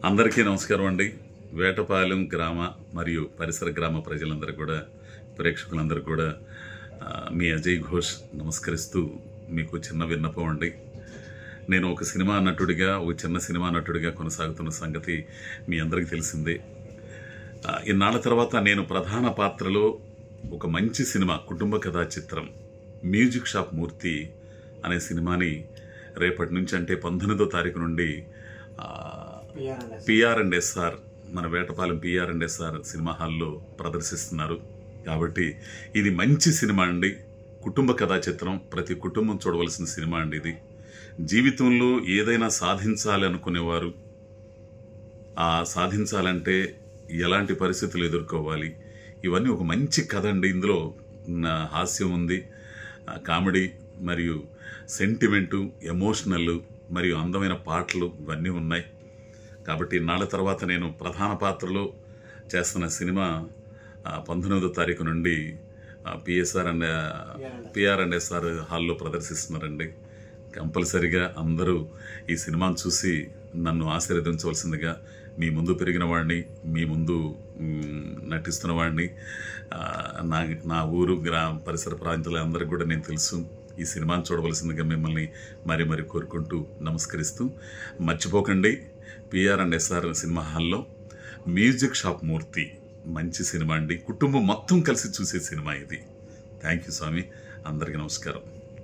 అందరికీ నమస్కారం అండి. వేటపాలెం గ్రామ మరియు పరిసర గ్రామ ప్రజలందరూ కూడా, ప్రేక్షకులందరూ కూడా మీ అజయ్ ఘోష్ నమస్కరిస్తూ మీకు చిన్న విన్నపం అండి. నేను ఒక సినిమా నటుడిగా, ఒక చిన్న సినిమా నటుడిగా కొనసాగుతున్న సంగతి మీ అందరికీ తెలిసిందే. ఇన్నాళ్ల తర్వాత నేను ప్రధాన పాత్రలో ఒక మంచి సినిమా, కుటుంబ కథా చిత్రం మ్యూజిక్ షాప్ మూర్తి అనే సినిమాని రేపటి నుంచి, అంటే 19వ తారీఖు నుండి పిఆర్&ఎస్ఆర్, మన వేటపాలెం పిఆర్&ఎస్ఆర్ సినిమా హాల్లో ప్రదర్శిస్తున్నారు. కాబట్టి ఇది మంచి సినిమా అండి. కుటుంబ కథా చిత్రం, ప్రతి కుటుంబం చూడవలసిన సినిమా అండి ఇది. జీవితంలో ఏదైనా సాధించాలి అనుకునేవారు, సాధించాలంటే ఎలాంటి పరిస్థితులు ఎదుర్కోవాలి, ఇవన్నీ ఒక మంచి కథ అండి. ఇందులో హాస్యం ఉంది, కామెడీ మరియు సెంటిమెంటు, ఎమోషనల్ మరియు అందమైన పాటలు ఇవన్నీ ఉన్నాయి. కాబట్టి ఇన్నాళ్ల తర్వాత నేను ప్రధాన పాత్రలో చేస్తున్న సినిమా 19వ తారీఖు నుండి పిఆర్&ఎస్ఆర్ హాల్లో ప్రదర్శిస్తున్నారండి. కంపల్సరిగా అందరూ ఈ సినిమాను చూసి నన్ను ఆశీర్వదించవలసిందిగా, మీ ముందు పెరిగిన వాడిని, మీ ముందు నటిస్తున్న వాడిని, నా ఊరు పరిసర ప్రాంతాలందరికీ కూడా నేను తెలుసు. ఈ సినిమాను చూడవలసిందిగా మిమ్మల్ని మరి కోరుకుంటూ నమస్కరిస్తూ, మర్చిపోకండి పిఆర్&ఎస్ఆర్ సినిమా హాల్లో మ్యూజిక్ షాప్ మూర్తి మంచి సినిమా అండి. కుటుంబం మొత్తం కలిసి చూసే సినిమా ఇది. థ్యాంక్ యూ స్వామి. అందరికీ నమస్కారం.